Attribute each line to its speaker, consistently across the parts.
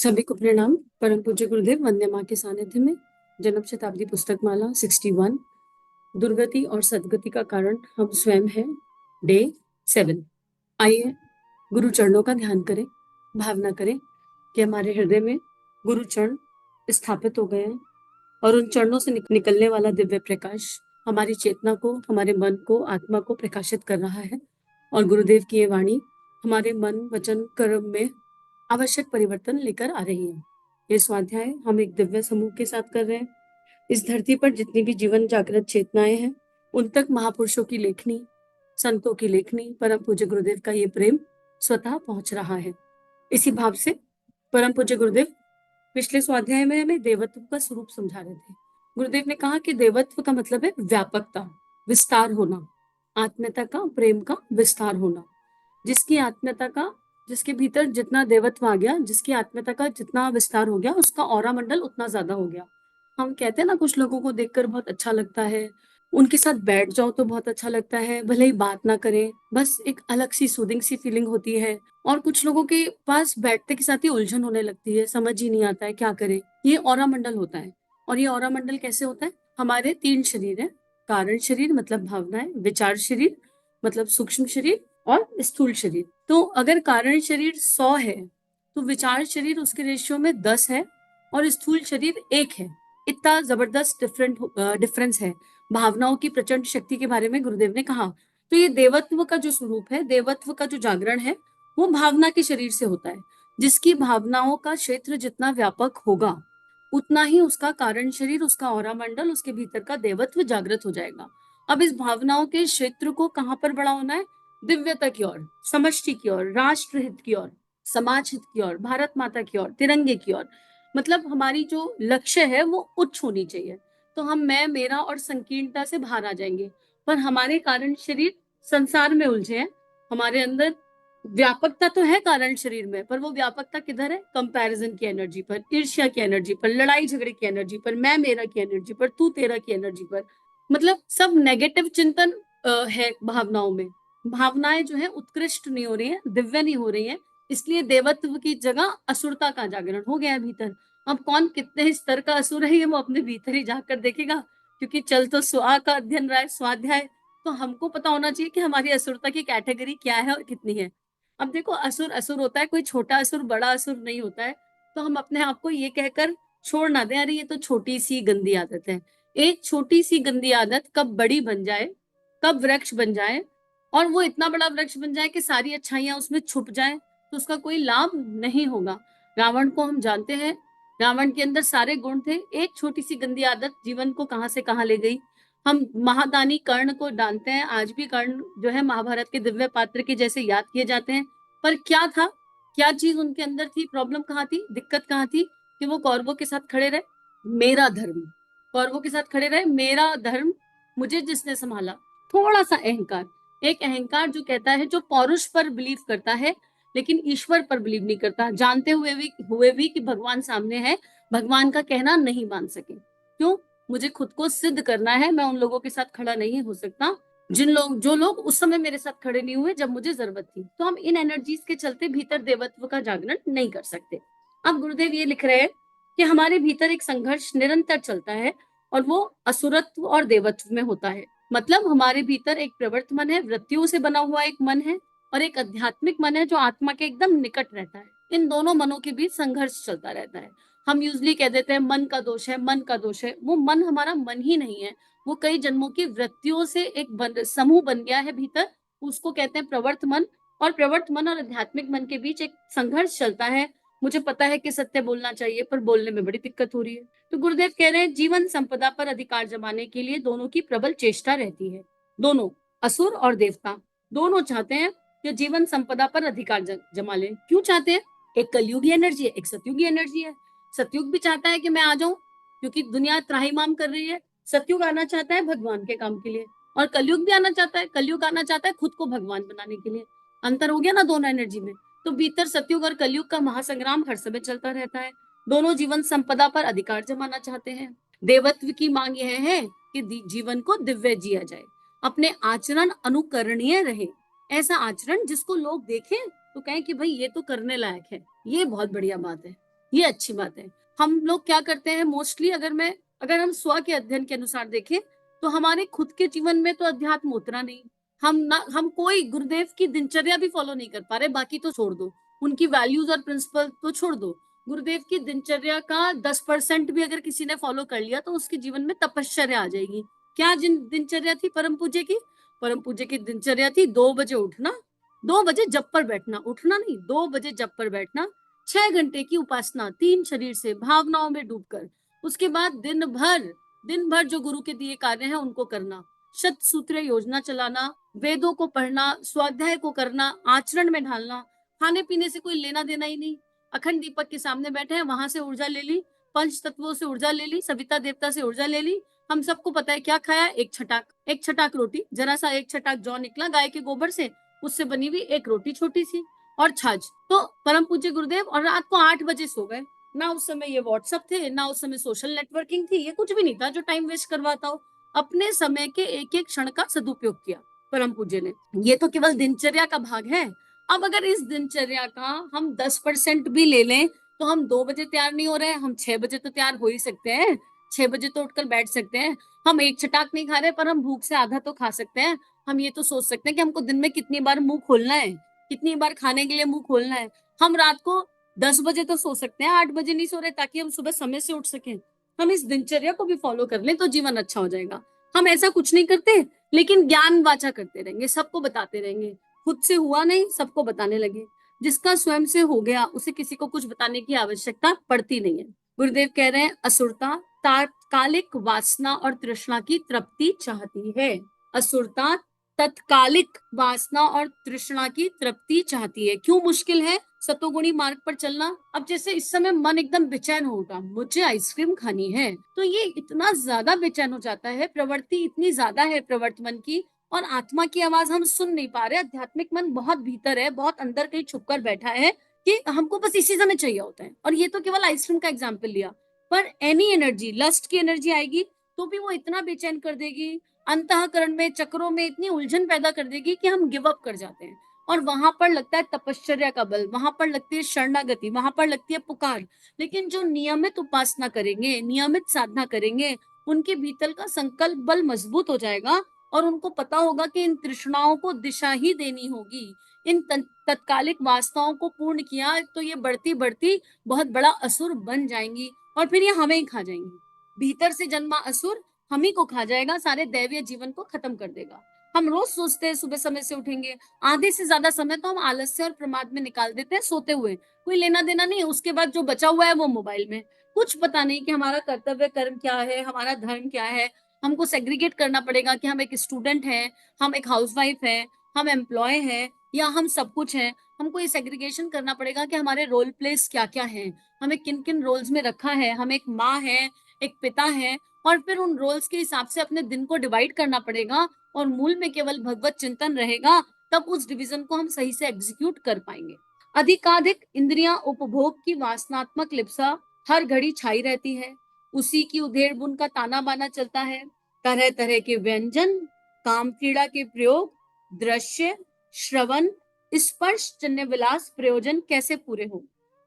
Speaker 1: सभी को प्रणाम। परम पूज्य गुरुदेव वंदे माँ के सानिध्य में जन्म शताब्दी पुस्तक माला 61 दुर्गति और सदगति का कारण हम स्वयं हैं, डे 7। आइए गुरु चरणों का ध्यान करें, भावना करें कि हमारे हृदय में गुरु चरण स्थापित हो गए हैं और उन चरणों से निकलने वाला दिव्य प्रकाश हमारी चेतना को, हमारे मन को, आत्मा को प्रकाशित कर रहा है। और गुरुदेव की ये वाणी हमारे मन, वचन, कर्म में आवश्यक परिवर्तन लेकर आ रही है। ये स्वाध्याय हम एक दिव्य समूह के साथ कर रहे हैं। इस धरती पर जितनी भी जीवन जागृत चेतनाएं हैं, उन तक महापुरुषों की लेखनी, संतों की लेखनी, परम पूज्य गुरुदेव का ये प्रेम स्वतः पहुंच रहा है। इसी भाव से परम पूज्य गुरुदेव पिछले स्वाध्याय में हमें देवत्व का स्वरूप समझा रहे थे। गुरुदेव ने कहा कि देवत्व का मतलब है व्यापकता, विस्तार होना, आत्मीयता का, प्रेम का विस्तार होना। जिसकी आत्मीयता का, जिसके भीतर जितना देवत्व आ गया, जिसकी आत्मीयता का जितना विस्तार हो गया, उसका ऑरा मंडल उतना ज्यादा हो गया। हम कहते हैं ना, कुछ लोगों को देखकर बहुत अच्छा लगता है, उनके साथ बैठ जाओ तो बहुत अच्छा लगता है, भले ही बात ना करें, बस एक अलग सी सूदिंग सी फीलिंग होती है। और कुछ लोगों के पास बैठते के साथ ही उलझन होने लगती है, समझ ही नहीं आता है क्या करें। ये ऑरा मंडल होता है। और ये ऑरा मंडल कैसे होता है? हमारे 3 शरीर है। कारण शरीर मतलब भावनाएं, विचार शरीर मतलब सूक्ष्म शरीर, और स्थूल शरीर। तो अगर कारण शरीर 100 है तो विचार शरीर उसके रेशियो में 10 है और स्थूल शरीर 1 है। इतना जबरदस्त डिफरेंस है। भावनाओं की प्रचंड शक्ति के बारे में गुरुदेव ने कहा। तो ये देवत्व का जो स्वरूप है, देवत्व का जो जागरण है, वो भावना के शरीर से होता है। जिसकी भावनाओं का क्षेत्र जितना व्यापक होगा, उतना ही उसका कारण शरीर, उसका ऑरा मंडल, उसके भीतर का देवत्व जागृत हो जाएगा। अब इस भावनाओं के क्षेत्र को कहां पर बड़ा होना है? दिव्यता की ओर, समष्टि की ओर, राष्ट्र हित की ओर, समाज हित की ओर, भारत माता की ओर, तिरंगे की ओर। मतलब हमारी जो लक्ष्य है वो उच्च होनी चाहिए। तो हम मैं, मेरा और संकीर्णता से बाहर आ जाएंगे। पर हमारे कारण शरीर संसार में उलझे हैं। हमारे अंदर व्यापकता तो है कारण शरीर में, पर वो व्यापकता किधर है? कंपैरिजन की एनर्जी पर, ईर्ष्या की एनर्जी पर, लड़ाई झगड़े की एनर्जी पर, मैं मेरा की एनर्जी पर, तू तेरा की एनर्जी पर। मतलब सब नेगेटिव चिंतन है भावनाओं में। भावनाएं जो है उत्कृष्ट नहीं हो रही है, दिव्य नहीं हो रही है। इसलिए देवत्व की जगह असुरता का जागरण हो गया है भीतर। अब कौन कितने स्तर का असुर है, ये वो अपने भीतर ही जाकर देखेगा। क्योंकि चल तो स्वा का अध्ययन रहा है, स्वाध्याय। तो हमको पता होना चाहिए कि हमारी असुरता की कैटेगरी क्या है और कितनी है। अब देखो, असुर असुर होता है, कोई छोटा असुर बड़ा असुर नहीं होता है। तो हम अपने आप को ये कहकर छोड़ ना दें, अरे ये तो छोटी सी गंदी आदत है। एक छोटी सी गंदी आदत कब बड़ी बन जाए, कब वृक्ष बन जाए, और वो इतना बड़ा वृक्ष बन जाए कि सारी अच्छाइयां उसमें छुप जाए, तो उसका कोई लाभ नहीं होगा। रावण को हम जानते हैं, रावण के अंदर सारे गुण थे, एक छोटी सी गंदी आदत जीवन को कहां से कहां ले गई। हम महादानी कर्ण को जानते हैं, आज भी कर्ण जो है महाभारत के दिव्य पात्र के जैसे याद किए जाते हैं। पर क्या था, क्या चीज उनके अंदर थी? प्रॉब्लम कहाँ थी, दिक्कत कहाँ थी? कि वो कौरवों के साथ खड़े रहे, मेरा धर्म, कौरवों के साथ खड़े रहे, मेरा धर्म, मुझे जिसने संभाला। थोड़ा सा अहंकार, एक अहंकार जो कहता है, जो पौरुष पर बिलीव करता है लेकिन ईश्वर पर बिलीव नहीं करता, जानते हुए भी कि भगवान सामने है, भगवान का कहना नहीं मान सके। क्यों? मुझे खुद को सिद्ध करना है, मैं उन लोगों के साथ खड़ा नहीं हो सकता जो लोग उस समय मेरे साथ खड़े नहीं हुए जब मुझे जरूरत थी। तो हम इन एनर्जीज के चलते भीतर देवत्व का जागरण नहीं कर सकते। अब गुरुदेव ये लिख रहे हैं कि हमारे भीतर एक संघर्ष निरंतर चलता है, और वो असुरत्व और देवत्व में होता है। मतलब हमारे भीतर एक प्रवृत्त मन है, वृत्तियों से बना हुआ एक मन है, और एक आध्यात्मिक मन है जो आत्मा के एकदम निकट रहता है। इन दोनों मनों के बीच संघर्ष चलता रहता है। हम यूजली कह देते हैं मन का दोष है, मन का दोष है। वो मन हमारा मन ही नहीं है, वो कई जन्मों की वृत्तियों से एक समूह बन गया है भीतर, उसको कहते हैं प्रवर्त मन। और प्रवर्त मन और आध्यात्मिक मन के बीच एक संघर्ष चलता है। मुझे पता है कि सत्य बोलना चाहिए, पर बोलने में बड़ी दिक्कत हो रही है। तो गुरुदेव कह रहे हैं, जीवन संपदा पर अधिकार जमाने के लिए दोनों की प्रबल चेष्टा रहती है। दोनों, असुर और देवता, दोनों चाहते हैं कि जीवन संपदा पर अधिकार जमा ले। क्यों चाहते हैं? एक कलयुगी एनर्जी है, एक सतयुगी एनर्जी है। सतयुग भी चाहता है कि मैं आ जाऊं, क्योंकि दुनिया त्राहिमाम कर रही है। सतयुग आना चाहता है भगवान के काम के लिए, और कलयुग भी आना चाहता है, कलयुग आना चाहता है खुद को भगवान बनाने के लिए। अंतर हो गया ना दोनों एनर्जी में। तो भीतर सतयुग और कलयुग का महासंग्राम हर समय चलता रहता है। दोनों जीवन संपदा पर अधिकार जमाना चाहते हैं। देवत्व की मांग यह है कि जीवन को दिव्य जिया जाए, अपने आचरण अनुकरणीय रहे। ऐसा आचरण जिसको लोग देखें तो कहें कि भाई ये तो करने लायक है, ये बहुत बढ़िया बात है। ये अच्छी बात है। हम लोग क्या करते हैं मोस्टली, अगर हम स्व के अध्ययन के अनुसार देखें तो हमारे खुद के जीवन में तो अध्यात्म उतना नहीं। हम कोई गुरुदेव की दिनचर्या भी फॉलो नहीं कर पा रहे, बाकी तो छोड़ दो, उनकी वैल्यूज और प्रिंसिपल तो छोड़ दो। गुरुदेव की दिनचर्या का 10% भी अगर किसी ने फॉलो कर लिया तो उसके जीवन में तपश्चर्या आ जाएगी। क्या दिनचर्या थी परम पूज्य की? परम पूज्य की दिनचर्या थी 2 बजे उठना, 2 बजे जप पर बैठना, उठना नहीं, 2 बजे जप पर बैठना, 6 घंटे की उपासना तीन शरीर से भावनाओं में डूबकर, उसके बाद दिन भर जो गुरु के दिए कार्य हैं उनको करना, शत सूत्र योजना चलाना, वेदों को पढ़ना, स्वाध्याय को करना, आचरण में ढालना, खाने पीने से कोई लेना देना ही नहीं। अखंड दीपक के सामने बैठे हैं, वहां से ऊर्जा ले ली, पंच तत्वों से ऊर्जा ले ली, सविता देवता से ऊर्जा ले ली। हम सबको पता है क्या खाया, एक छटाक रोटी, जरा सा एक छटाक जौ निकला गाय के गोबर से, उससे बनी हुई एक रोटी छोटी सी और छाछ। तो परम पूज्य गुरुदेव और रात को 8 बजे सो गए। ना उस समय ये व्हाट्सएप थे, ना उस समय सोशल नेटवर्किंग थी, ये कुछ भी नहीं था जो टाइम वेस्ट करवाता हो। अपने समय के एक एक क्षण का सदुपयोग किया परम पूज्य ने। ये तो केवल दिनचर्या का भाग है। अब अगर इस दिनचर्या का हम 10% भी ले लें तो हम 2 बजे तैयार नहीं हो रहे हैं, हम 6 बजे तो तैयार हो ही सकते हैं। 6 बजे तो उठकर बैठ सकते हैं। हम एक छटाक नहीं खा रहे पर हम भूख से आधा तो खा सकते हैं। हम ये तो सोच सकते हैं कि हमको दिन में कितनी बार मुंह खोलना है, कितनी बार खाने के लिए मुंह खोलना है। हम रात को 10 बजे तो सो सकते हैं, 8 बजे नहीं सो रहे ताकि हम सुबह समय से उठ सकें। हम इस दिनचर्या को भी फॉलो कर लें तो जीवन अच्छा हो जाएगा। हम ऐसा कुछ नहीं करते लेकिन ज्ञान वाचा करते रहेंगे, सबको बताते रहेंगे। खुद से हुआ नहीं, सबको बताने लगे। जिसका स्वयं से हो गया उसे किसी को कुछ बताने की आवश्यकता पड़ती नहीं है। गुरुदेव कह रहे हैं असुरता तात्कालिक वासना और तृष्णा की तृप्ति चाहती है। असुरता तत्कालिक वासना और तृष्णा की तृप्ति चाहती है। क्यों मुश्किल है सतोगुणी मार्ग पर चलना? अब जैसे इस समय मन एकदम बेचैन होगा, मुझे आइसक्रीम खानी है, तो ये इतना ज्यादा बेचैन हो जाता है, प्रवृत्ति इतनी ज्यादा है प्रवर्तमान की, और आत्मा की आवाज हम सुन नहीं पा रहे। आध्यात्मिक मन बहुत भीतर है, बहुत अंदर कहीं छुप कर बैठा है कि हमको बस इसी समय चाहिए होता है। और ये तो केवल आइसक्रीम का एग्जाम्पल लिया, पर एनी एनर्जी, लस्ट की एनर्जी आएगी तो भी वो इतना बेचैन कर देगी, अंतःकरण में चक्रों में इतनी उलझन पैदा कर देगी कि हम गिव अप कर जाते हैं। और वहां पर लगता है तपश्चर्या का बल, वहां पर लगती है शरणागति, वहां पर लगती है पुकार। लेकिन जो नियमित उपासना करेंगे, नियमित साधना करेंगे, उनके भीतर का संकल्प बल मजबूत हो जाएगा और उनको पता होगा कि इन तृष्णाओं को दिशा ही देनी होगी। इन तत्कालिक वासनाओं को पूर्ण किया तो ये बढ़ती बढ़ती बहुत बड़ा असुर बन जाएंगी और फिर ये हमें ही खा जाएंगी। भीतर से जन्मा असुर हम ही को खा जाएगा, सारे दैवीय जीवन को खत्म कर देगा। हम रोज सोचते हैं सुबह समय से उठेंगे, आधे से ज्यादा समय तो हम आलस्य और प्रमाद में निकाल देते हैं सोते हुए। कोई लेना देना नहीं, उसके बाद जो बचा हुआ है वो मोबाइल में। कुछ पता नहीं कि हमारा कर्तव्य कर्म क्या है, हमारा धर्म क्या है। हमको सेग्रीगेट करना पड़ेगा कि हम एक स्टूडेंट हैं, हम एक हाउसवाइफ हैं, हम एम्प्लॉय हैं, या हम सब कुछ हैं। हमको ये सेग्रीगेशन करना पड़ेगा कि हमारे रोल प्लेस क्या क्या हैं, हमें किन किन रोल्स में रखा है। हम एक माँ है, एक पिता है, और फिर उन रोल्स के हिसाब से अपने दिन को डिवाइड करना पड़ेगा और मूल में केवल भगवत चिंतन रहेगा, तब उस डिवीजन को हम सही से एग्जीक्यूट कर पाएंगे। अधिकाधिक इंद्रियां उपभोग की वासनात्मक लिप्सा हर घड़ी छाई रहती है, उसी की उधेड़ बुन का ताना बाना चलता है। तरह तरह के व्यंजन, काम क्रीड़ा के प्रयोग, दृश्य, श्रवण, स्पर्श जन्य विलास प्रयोजन कैसे पूरे हो।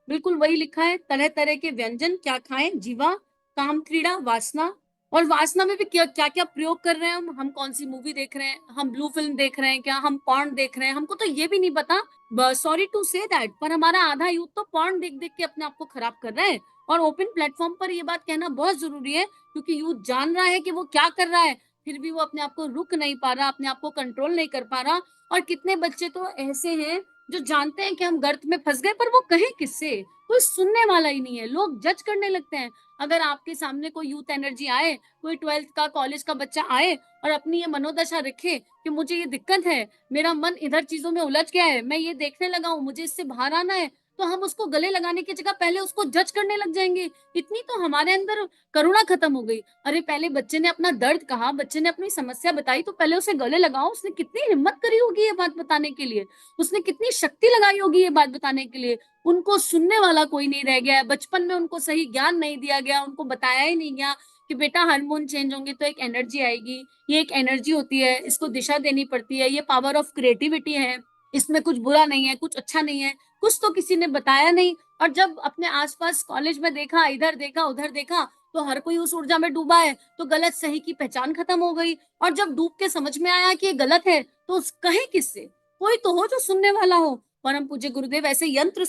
Speaker 1: बिल्कुल वही लिखा है, तरह तरह के व्यंजन क्या खाएं, जीवा, काम क्रीड़ा, वासना। और वासना में भी क्या क्या क्या प्रयोग कर रहे हैं हम कौन सी मूवी देख रहे हैं, हम ब्लू फिल्म देख रहे हैं क्या, हम पॉर्न देख रहे हैं, हमको तो ये भी नहीं पता। सॉरी टू से दैट, पर हमारा आधा यूथ तो पॉर्न देख देख के अपने आप को खराब कर रहा है। और ओपन प्लेटफॉर्म पर ये बात कहना बहुत जरूरी है क्योंकि यूथ जान रहा है कि वो क्या कर रहा है, फिर भी वो अपने आप को रुक नहीं पा रहा, अपने आप को कंट्रोल नहीं कर पा रहा। और कितने बच्चे तो ऐसे हैं जो जानते हैं कि हम गर्त में फंस गए, पर वो कहें किससे, कोई सुनने वाला ही नहीं है, लोग जज करने लगते हैं। अगर आपके सामने कोई यूथ एनर्जी आए, कोई 12th का कॉलेज का बच्चा आए और अपनी ये मनोदशा रखे कि मुझे ये दिक्कत है, मेरा मन इधर चीजों में उलझ गया है, मैं ये देखने लगा हूँ, मुझे इससे बाहर आना है, तो हम उसको गले लगाने की जगह पहले उसको जज करने लग जाएंगे। इतनी तो हमारे अंदर करुणा खत्म हो गई। अरे पहले बच्चे ने अपना दर्द कहा, बच्चे ने अपनी समस्या बताई, तो पहले उसे गले लगाओ। उसने कितनी हिम्मत करी होगी ये बात बताने के लिए, उसने कितनी शक्ति लगाई होगी ये बात बताने के लिए। उनको सुनने वाला कोई नहीं रह गया है, बचपन में उनको सही ज्ञान नहीं दिया गया, उनको बताया ही नहीं गया कि बेटा हार्मोन चेंज होंगे तो एक एनर्जी आएगी, ये एक एनर्जी होती है, इसको दिशा देनी पड़ती है, ये पावर ऑफ क्रिएटिविटी है, इसमें कुछ बुरा नहीं है, कुछ अच्छा नहीं है, कुछ तो किसी ने बताया नहीं। और जब अपने आसपास कॉलेज में देखा, इधर देखा, उधर देखा, तो हर कोई उस ऊर्जा में डूबा है, तो गलत सही की पहचान खत्म हो गई। और जब डूब के समझ में आया कि ये गलत है, तो कहे किससे? कोई तो हो जो सुनने वाला हो। परम पूज्य गुरुदेव ऐसे यंत्र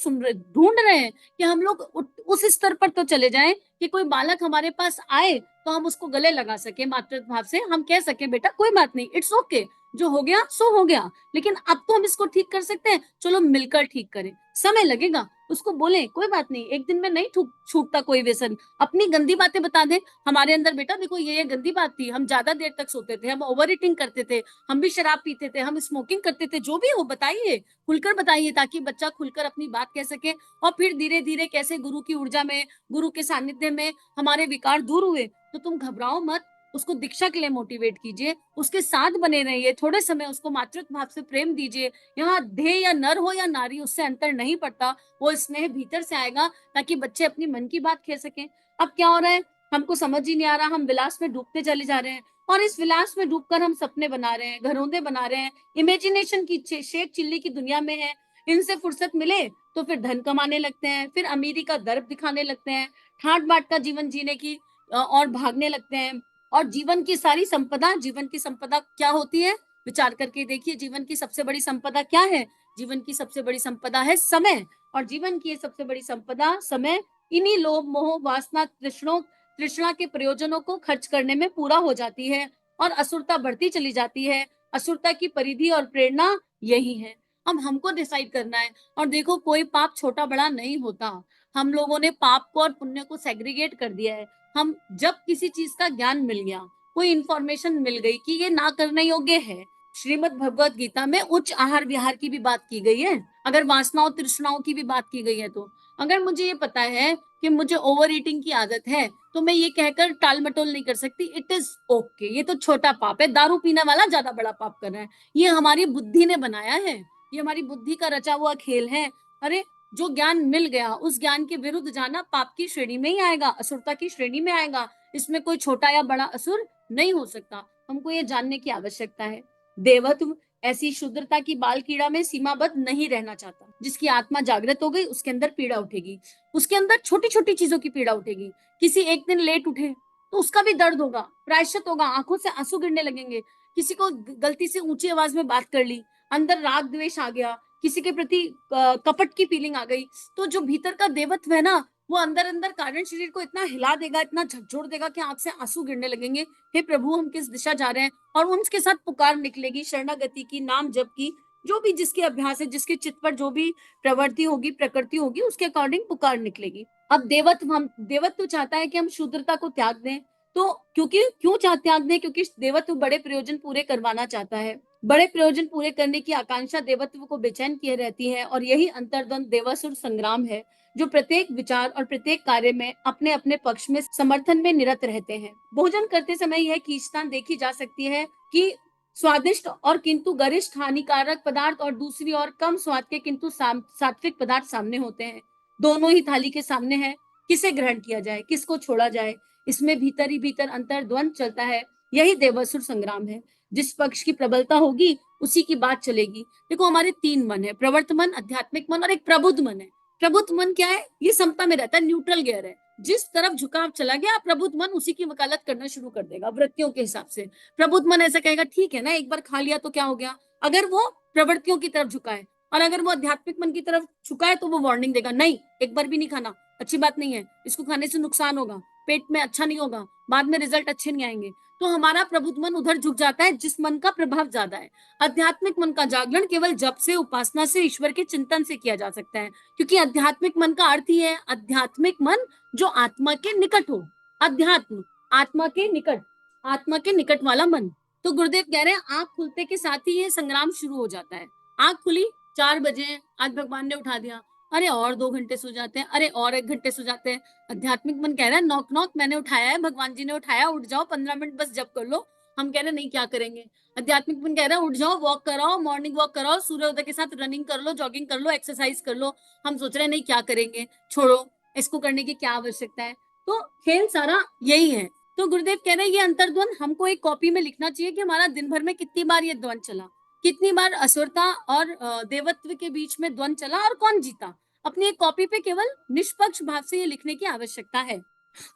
Speaker 1: ढूंढ रहे हैं कि हम लोग उस स्तर पर तो चले जाएं कि कोई बालक हमारे पास आए तो हम उसको गले लगा सके, मातृभाव से हम कह सके बेटा कोई बात नहीं, इट्स ओके, जो हो गया सो हो गया, लेकिन अब तो हम इसको ठीक कर सकते हैं, चलो मिलकर ठीक करें। समय लगेगा, उसको बोले कोई बात नहीं, एक दिन में नहीं छूटता कोई व्यसन। अपनी गंदी बातें बता दे हमारे अंदर, बेटा देखो ये गंदी बात थी, हम ज्यादा देर तक सोते थे, हम ओवर ईटिंग करते थे, हम भी शराब पीते थे, हम स्मोकिंग करते थे, जो भी हो बताइए, खुलकर बताइए, ताकि बच्चा खुलकर अपनी बात कह सके। और फिर धीरे धीरे कैसे गुरु की ऊर्जा में, गुरु के सानिध्य में हमारे विकार दूर हुए। तो तुम घबराओ मत, उसको दीक्षा के लिए मोटिवेट कीजिए, उसके साथ बने रहिए, थोड़े समय उसको मातृत्व भाव से प्रेम दीजिए। यहाँ ध्येय या नर हो या नारी उससे अंतर नहीं पड़ता, वो स्नेह भीतर से आएगा ताकि बच्चे अपनी मन की बात कह सकें। अब क्या हो रहा है, हमको समझ ही नहीं आ रहा, हम विलास में डूबते चले जा रहे हैं, और इस विलास में डूबकर हम सपने बना रहे हैं, घरौंदे बना रहे हैं, इमेजिनेशन की शेख चिल्ली की दुनिया में है। इनसे फुर्सत मिले तो फिर धन कमाने लगते हैं, फिर अमीरी का दर्प दिखाने लगते हैं, ठाट बाट का जीवन जीने की और भागने लगते हैं। और जीवन की सारी संपदा, जीवन की संपदा क्या होती है? विचार करके देखिए, जीवन की सबसे बड़ी संपदा क्या है? जीवन की सबसे बड़ी संपदा है समय। और जीवन की सबसे बड़ी संपदा समय इन्हीं लोभ मोह वासना तृष्णा के प्रयोजनों को खर्च करने में पूरा हो जाती है, और असुरता बढ़ती चली जाती है। असुरता की परिधि और प्रेरणा यही है। अब हमको डिसाइड करना है। और देखो, कोई पाप छोटा बड़ा नहीं होता, हम लोगों ने पाप को और पुण्य को सेग्रीगेट कर दिया है। हम जब किसी चीज का ज्ञान मिल गया, कोई इंफॉर्मेशन मिल गई कि ये ना करने योग्य है, श्रीमद् भगवत गीता में उच्च आहार विहार की भी बात की गई है, अगर वासनाओं तृष्णाओं की भी बात की गई है, तो अगर मुझे ये पता है कि मुझे ओवर ईटिंग की आदत है, तो मैं ये कहकर टाल मटोल नहीं कर सकती, इट इज ओके, ये तो छोटा पाप है, दारू पीने वाला ज्यादा बड़ा पाप कर रहा है, ये हमारी बुद्धि ने बनाया है, ये हमारी बुद्धि का रचा हुआ खेल है। अरे, जो ज्ञान मिल गया उस ज्ञान के विरुद्ध जाना पाप की श्रेणी में ही आएगा, असुरता की श्रेणी में आएगा। इसमें कोई छोटा या बड़ा असुर नहीं हो सकता, हमको ये जानने की आवश्यकता है। देवत्व ऐसी शुद्रता की बाल कीड़ा में सीमाबद्ध नहीं रहना चाहता। जिसकी आत्मा जागृत हो गई उसके अंदर पीड़ा उठेगी, उसके अंदर छोटी छोटी चीजों की पीड़ा उठेगी। किसी एक दिन लेट उठे तो उसका भी दर्द होगा, प्रायश्चित होगा, आंखों से आंसू गिरने लगेंगे। किसी को गलती से ऊंची आवाज में बात कर ली, अंदर राग द्वेष आ गया, किसी के प्रति कपट की फीलिंग आ गई, तो जो भीतर का देवत्व है ना, वो अंदर अंदर कारण शरीर को इतना हिला देगा, इतना झकझोर देगा कि आंख से आंसू गिरने लगेंगे। हे प्रभु, हम किस दिशा जा रहे हैं? और उनके साथ पुकार निकलेगी शरणागति की, नाम जप की, जो भी जिसके अभ्यास है, जिसके चित्त पर जो भी प्रवृत्ति होगी, प्रकृति होगी, उसके अकॉर्डिंग पुकार निकलेगी। अब देवत्व चाहता है कि हम शूद्रता को त्याग दें। तो क्यों त्याग दें? क्योंकि देवत्व बड़े प्रयोजन पूरे करवाना चाहता है। बड़े प्रयोजन पूरे करने की आकांक्षा देवत्व को बेचैन किए रहती है, और यही अंतर्द्वंद देवासुर संग्राम है, जो प्रत्येक विचार और प्रत्येक कार्य में अपने अपने पक्ष में समर्थन में निरत रहते हैं। भोजन करते समय यह खींचतान देखी जा सकती है कि स्वादिष्ट और किंतु गरिष्ठ हानिकारक पदार्थ और दूसरी ओर कम स्वाद के किंतु सात्विक पदार्थ सामने होते हैं। दोनों ही थाली के सामने है, किसे ग्रहण किया जाए, किसको छोड़ा जाए, इसमें भीतर ही भीतर अंतर्द्वंद चलता है। यही देवासुर संग्राम है। जिस पक्ष की प्रबलता होगी उसी की बात चलेगी। देखो, हमारे 3 मन है, प्रवर्त मन, आध्यात्मिक मन और एक प्रबुद्ध मन है। प्रबुद्ध मन क्या है? ये समता में रहता है, न्यूट्रल गियर है। जिस तरफ झुकाव चला गया, प्रबुद्ध मन उसी की वकालत करना शुरू कर देगा वृत्तियों के हिसाब से। प्रबुद्ध मन ऐसा कहेगा, ठीक है ना, एक बार खा लिया तो क्या हो गया। अगर वो प्रवृत्तियों की तरफ झुका है, और अगर वो आध्यात्मिक मन की तरफ झुका है, तो वो वार्निंग देगा, नहीं, एक बार भी नहीं खाना, अच्छी बात नहीं है, इसको खाने से नुकसान होगा, पेट में अच्छा नहीं होगा, बाद में रिजल्ट अच्छे नहीं आएंगे। तो हमारा प्रबुद्ध मन उधर झुक जाता है जिस मन का प्रभाव ज्यादा है। आध्यात्मिक मन का जागरण केवल जप से, उपासना से, ईश्वर के चिंतन से किया जा सकता है, क्योंकि आध्यात्मिक मन का अर्थ ही है आध्यात्मिक मन जो आत्मा के निकट हो। अध्यात्म, आत्मा के निकट वाला मन। तो गुरुदेव कह रहे हैं, आंख खुलते के साथ ही ये संग्राम शुरू हो जाता है। आंख खुली, 4 बजे, आज भगवान ने उठा दिया, अरे और 2 घंटे सो जाते हैं, अरे और 1 घंटे सो जाते हैं। आध्यात्मिक मन कह रहा है, नॉक नॉक, मैंने उठाया है, भगवान जी ने उठाया, उठ जाओ, 15 मिनट बस जप कर लो। हम कह रहे हैं, नहीं, क्या करेंगे? आध्यात्मिक मन कह रहा है, उठ जाओ, वॉक कराओ, मॉर्निंग वॉक कराओ, सूर्योदय के साथ रनिंग कर लो, जॉगिंग कर लो, एक्सरसाइज कर लो। हम सोच रहे हैं, नहीं, क्या करेंगे, छोड़ो, इसको करने की क्या आवश्यकता है। तो खेल सारा यही है। तो गुरुदेव कह रहे हैं, ये अंतर्द्वंद हमको एक कॉपी में लिखना चाहिए कि हमारा दिन भर में कितनी बार ये द्वंद चला, कितनी बार असुरता और देवत्व के बीच में द्वंद चला, और कौन जीता। अपनी एक कॉपी पे केवल निष्पक्ष भाव से ये लिखने की आवश्यकता है।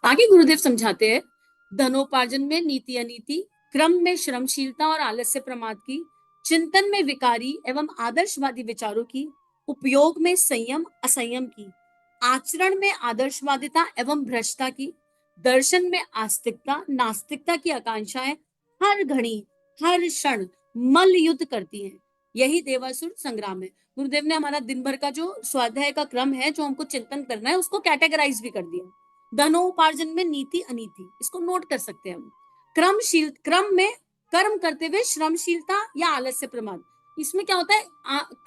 Speaker 1: आगे गुरुदेव समझाते हैं, धनोपार्जन में नीति अनीति, क्रम में श्रमशीलता और आलस्य प्रमाद की, चिंतन में विकारी एवं आदर्शवादी विचारों की, उपयोग में संयम असंयम की, आचरण में आदर्शवादिता एवं भ्रष्टता की, दर्शन में आस्तिकता नास्तिकता की आकांक्षाएं हर घड़ी हर क्षण मल्ल युद्ध करती हैं। यही देवासुर संग्राम है। गुरुदेव ने हमारा दिन भर का जो स्वाध्याय का क्रम है, जो हमको चिंतन करना है, उसको कैटेगराइज भी कर दिया। धनोपार्जन में नीति अनीति, इसको नोट कर सकते हैं हम। क्रम में कर्म करते हुए श्रमशीलता या आलस्य प्रमाद, इसमें क्या होता है,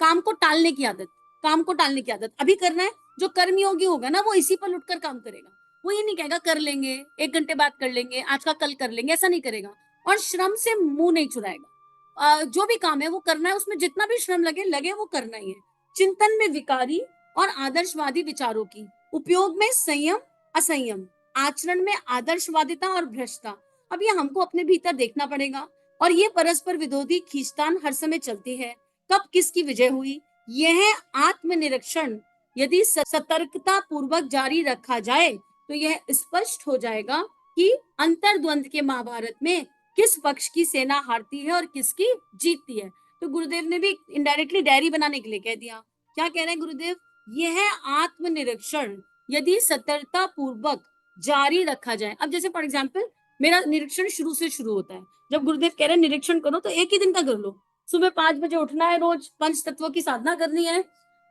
Speaker 1: काम को टालने की आदत, काम को टालने की आदत। अभी करना है, जो कर्मयोगी होगा ना, वो इसी पर उठकर काम करेगा। वो ये नहीं कहेगा कर लेंगे, 1 घंटे बाद कर लेंगे, आज का कल कर लेंगे, ऐसा नहीं करेगा। और श्रम से मुंह नहीं चुराएगा। जो भी काम है वो करना है, उसमें जितना भी श्रम लगे वो करना ही है। चिंतन में विकारी और आदर्शवादी विचारों की, उपयोग में संयम असंयम, आचरण में आदर्शवादिता और भ्रष्टता। अब ये हमको अपने भीतर देखना पड़ेगा। और ये परस्पर विरोधी खींचतान हर समय चलती है। कब किसकी विजय हुई, यह आत्मनिरीक्षण यदि सतर्कता पूर्वक जारी रखा जाए तो यह स्पष्ट हो जाएगा कि अंतर्द्वंद के महाभारत में किस पक्ष की सेना हारती है और किसकी जीतती है। तो गुरुदेव ने भी इनडायरेक्टली डायरी बनाने के लिए कह दिया। क्या कह रहे हैं गुरुदेव, यह आत्मनिरीक्षण यदि सतर्कता पूर्वक जारी रखा जाए। अब जैसे फॉर एग्जाम्पल मेरा निरीक्षण शुरू से शुरू होता है। जब गुरुदेव कह रहे हैं निरीक्षण करो, तो एक ही दिन का कर लो। सुबह 5 बजे उठना है, रोज पंच तत्वों की साधना करनी है।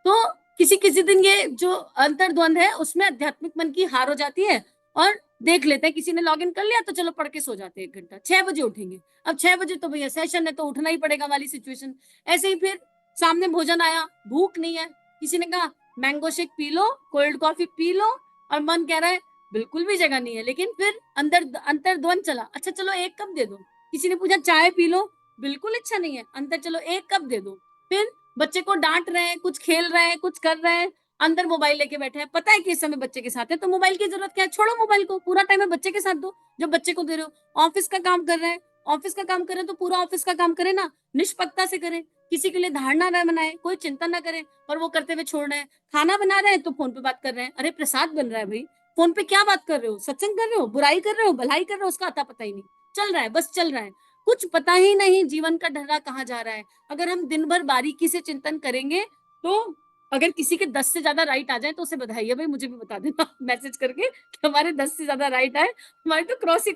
Speaker 1: तो किसी किसी दिन ये जो अंतर्द्वंद है उसमें आध्यात्मिक मन की हार हो जाती है, और देख लेते हैं किसी ने लॉग इन कर लिया तो चलो पढ़ के सो जाते हैं 1 घंटा। 6 बजे उठेंगे, अब 6 बजे तो भैया सेशन है तो उठना ही पड़ेगा वाली सिचुएशन। ऐसे ही फिर सामने भोजन आया, भूख नहीं है, किसी ने कहा mango shake P low, cold coffee P low, और मन कह रहा है बिल्कुल भी जगह नहीं है, लेकिन फिर अंदर अंतर्द्वंद चला, अच्छा चलो 1 कप दे दो। किसी ने पूछा चाय पी लो, बिल्कुल इच्छा नहीं है, अंदर चलो 1 कप दे दो। फिर बच्चे को डांट रहे हैं, कुछ खेल रहे हैं, कुछ कर रहे हैं, अंदर मोबाइल लेके बैठे हैं, पता है कि इस समय बच्चे के साथ है, तो मोबाइल की जरूरत क्या है, छोड़ो मोबाइल को, पूरा टाइम है बच्चे के साथ दो। जब बच्चे को दे रहे हो, ऑफिस का काम कर रहे हैं, ऑफिस का काम करें तो पूरा ऑफिस का काम करें ना, निष्पक्षता से करें, किसी के लिए धारणा न बनाए, कोई चिंता ना करें, और वो करते हुए छोड़ रहे हैं। खाना बना रहे हैं तो फोन पे बात कर रहे हैं, अरे प्रसाद बन रहा है भाई, फोन पे क्या बात कर रहे हो, सत्संग कर रहे हो, बुराई कर रहे हो, भलाई कर रहे हो, उसका अता पता ही नहीं, चल रहा है, बस चल रहा है, कुछ पता ही नहीं जीवन का ढर्रा कहाँ जा रहा है। अगर हम दिन भर बारीकी से चिंतन करेंगे तो अगर किसी के 10 से ज्यादा राइट आ जाए तो उसे बधाई है भाई, मुझे भी बता देना मैसेज करके कि हमारे 10 से ज्यादा राइट आए। हमारे तो क्रॉस ही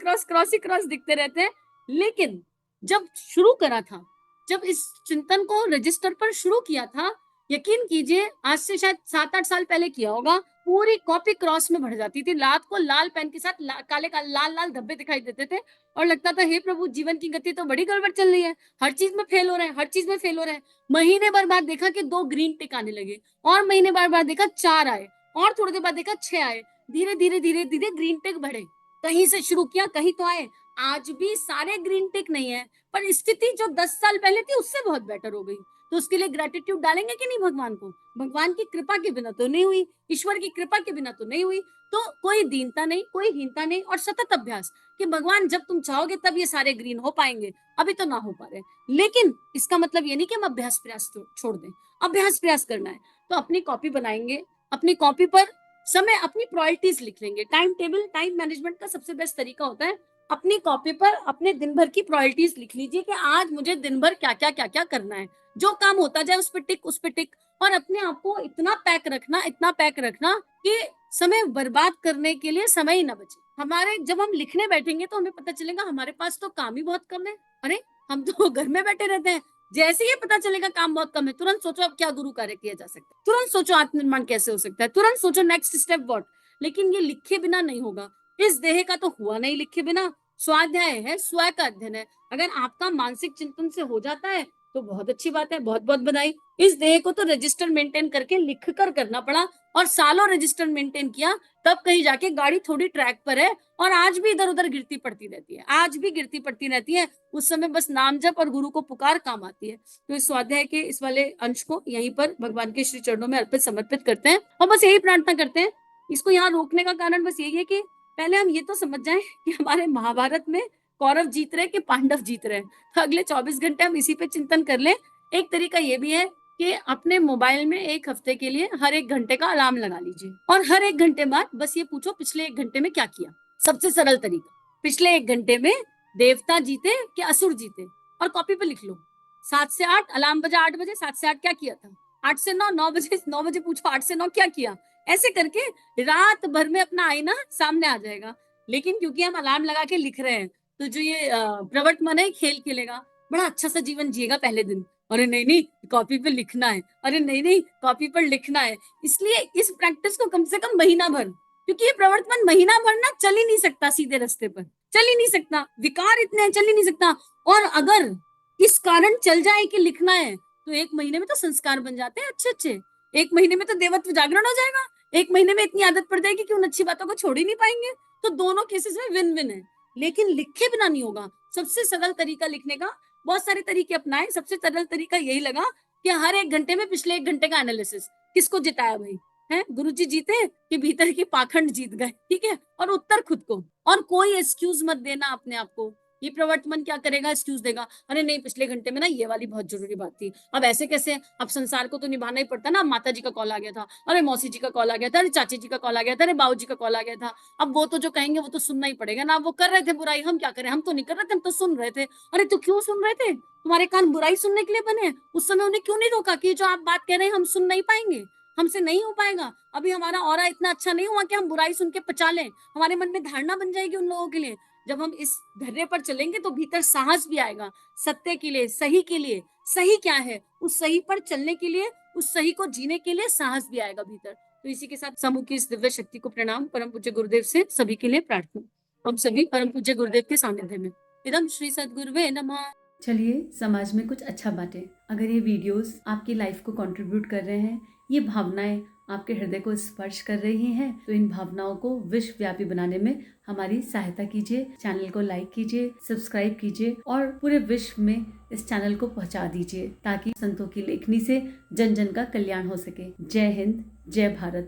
Speaker 1: क्रॉस दिखते रहते हैं। लेकिन जब शुरू करा था, जब इस चिंतन को रजिस्टर पर शुरू किया था, यकीन कीजिए आज से शायद 7-8 साल पहले किया होगा, पूरी कॉपी क्रॉस में भर जाती थी। रात को लाल पेन के साथ काले लाल लाल धब्बे दिखाई देते थे, और लगता था हे प्रभु, जीवन की गति तो बड़ी गड़बड़ चल रही है, हर चीज में फेल हो रहे हैं, हर चीज में फेल हो रहे हैं। महीने भर बाद देखा कि 2 ग्रीन टिक आने लगे, और महीने भर बाद देखा 4 आए, और थोड़ी देर बाद देखा 6 आए। धीरे धीरे धीरे धीरे ग्रीन टिक बढ़े, कहीं से शुरू किया कहीं तो आए। आज भी सारे ग्रीन टिक नहीं है, पर स्थिति जो 10 साल पहले थी उससे बहुत बेटर हो गई। तो उसके लिए ग्रेटिट्यूड डालेंगे कि नहीं भगवान को? भगवान की कृपा के बिना तो नहीं हुई, ईश्वर की कृपा के बिना तो नहीं हुई। तो कोई दीनता नहीं, कोई हीनता नहीं, और सतत अभ्यास कि भगवान जब तुम चाहोगे तब ये सारे ग्रीन हो पाएंगे, अभी तो ना हो पा रहे। लेकिन इसका मतलब ये नहीं कि हम अभ्यास प्रयास छोड़ दें, अभ्यास प्रयास करना है। तो अपनी कॉपी बनाएंगे, अपनी कॉपी पर समय अपनी प्रायोरिटीज लिख लेंगे। टाइम टेबल, टाइम मैनेजमेंट का सबसे बेस्ट तरीका होता है, अपनी कॉपी पर अपने दिन भर की प्रायोरिटीज लिख लीजिए कि आज मुझे दिन भर क्या क्या करना है। जो काम होता जाए उस पर टिक, और अपने आप को इतना पैक रखना कि समय बर्बाद करने के लिए समय ही ना बचे। हमारे जब हम लिखने बैठेंगे तो हमें पता चलेगा हमारे पास तो काम ही बहुत कम है। अरे हम तो घर में बैठे रहते हैं। जैसे ही पता चलेगा काम बहुत कम है, तुरंत सोचो अब क्या गुरु कार्य किया जा सकता है, तुरंत सोचो आत्मनिर्माण कैसे हो सकता है, तुरंत सोचो नेक्स्ट स्टेप व्हाट। लेकिन ये लिखे बिना नहीं होगा। इस देह का तो हुआ नहीं लिखे बिना। स्वाध्याय है, स्वयं का अध्ययन है। अगर आपका मानसिक चिंतन से हो जाता है तो बहुत अच्छी बात है, बहुत बहुत बधाई। इस देह को तो रजिस्टर मेंटेन करके लिख कर करना पड़ा, और सालों रजिस्टर मेंटेन किया, तब कहीं जाके गाड़ी थोड़ी ट्रैक पर है। और आज भी इधर उधर गिरती पड़ती रहती है, आज भी गिरती पड़ती रहती है। उस समय बस नाम जप और गुरु को पुकार काम आती है। तो इस स्वाध्याय के इस वाले अंश को यहीं पर भगवान के श्री चरणों में अर्पित समर्पित करते हैं, और बस यही प्रार्थना करते हैं। इसको यहाँ रोकने का कारण बस यही है कि पहले हम ये तो समझ जाएं कि हमारे महाभारत में कौरव जीत रहे कि पांडव जीत रहे हैं। तो अगले 24 घंटे हम इसी पे चिंतन कर लें। एक तरीका ये भी है कि अपने मोबाइल में 1 हफ्ते के लिए हर 1 घंटे का अलार्म लगा लीजिए और हर 1 घंटे बाद बस ये पूछो पिछले 1 घंटे में क्या किया। सबसे सरल तरीका, पिछले 1 घंटे में देवता जीते कि असुर जीते, और कॉपी पे लिख लो। 7 से 8 अलार्म बजा 8 बजे, 7 से 8 क्या किया था, 8 से 9, 9 बजे पूछो 8 से 9 क्या किया। ऐसे करके रात भर में अपना आईना सामने आ जाएगा। लेकिन क्योंकि हम अलार्म लगा के लिख रहे हैं, तो जो ये प्रवर्त मन है खेल खेलेगा, बड़ा अच्छा सा जीवन जिएगा पहले दिन। अरे नहीं नहीं, कॉपी पे लिखना है, अरे नहीं नहीं, कॉपी पर लिखना है। इसलिए इस प्रैक्टिस को कम से कम महीना भर, क्योंकि ये प्रवर्तमान महीना भर ना चल ही नहीं सकता सीधे रास्ते पर, चल ही नहीं सकता, विकार इतने हैं, चल ही नहीं सकता। और अगर इस कारण चल जाए कि लिखना है, तो 1 महीने में तो संस्कार बन जाते हैं अच्छे अच्छे। 1 महीने में तो देवत्व जागरण हो जाएगा। 1 महीने में इतनी आदत पड़ जाएगी कि उन अच्छी बातों को छोड़ ही नहीं पाएंगे। तो दोनों केसेस में विन विन है। लेकिन लिखे बिना नहीं होगा। सबसे सरल तरीका लिखने का, बहुत सारे तरीके अपनाए, सबसे सरल तरीका यही लगा कि हर 1 घंटे में पिछले 1 घंटे का एनालिसिस, किसको जिताया भाई है, गुरुजी जीते कि भीतर की पाखंड जीत गए, ठीक है। और उत्तर खुद को, और कोई एक्सक्यूज मत देना अपने आप को। ये प्रवर्तमान क्या करेगा, एक्सक्यूज देगा, अरे नहीं पिछले घंटे में ना ये वाली बहुत जरूरी बात थी, अब ऐसे कैसे, अब संसार को तो निभाना ही पड़ता ना, माता जी का कॉल आ गया था, अरे मौसी जी का कॉल आ गया था, अरे चाची जी का कॉल आ गया था, अरे बाबू जी का कॉल आ गया था। अब वो तो जो कहेंगे वो तो सुनना ही पड़ेगा ना। वो कर रहे थे बुराई, हम क्या करें, हम तो नहीं कर रहे थे, हम तो सुन रहे थे। अरे तो क्यों सुन रहे थे, तुम्हारे कान बुराई सुनने के लिए बने? उस समय उन्हें क्यों नहीं रोका कि जो आप बात कह रहे हैं हम सुन नहीं पाएंगे, हमसे नहीं हो पाएगा, अभी हमारा ऑरा इतना अच्छा नहीं हुआ कि हम बुराई सुन के पचा लें, हमारे मन में धारणा बन जाएगी उन लोगों के लिए। जब हम इस धैर्य पर चलेंगे तो भीतर साहस भी आएगा, सत्य के लिए, सही के लिए। सही क्या है, उस सही पर चलने के लिए, उस सही को जीने के लिए साहस भी आएगा भीतर। तो इसी के साथ समूह की इस दिव्य शक्ति को प्रणाम, परम पूज्य गुरुदेव से सभी के लिए प्रार्थना। हम सभी परम पूज्य गुरुदेव के सानिध्य में। इदम श्री सद्गुरुवे नमः।
Speaker 2: चलिए समाज में कुछ अच्छा बांटें। अगर ये वीडियोस आपकी लाइफ को कंट्रीब्यूट कर रहे हैं, ये भावनाएं आपके हृदय को स्पर्श कर रही हैं, तो इन भावनाओं को विश्वव्यापी बनाने में हमारी सहायता कीजिए। चैनल को लाइक कीजिए, सब्सक्राइब कीजिए और पूरे विश्व में इस चैनल को पहुंचा दीजिए, ताकि संतों की लेखनी से जन जन का कल्याण हो सके। जय हिंद, जय भारत।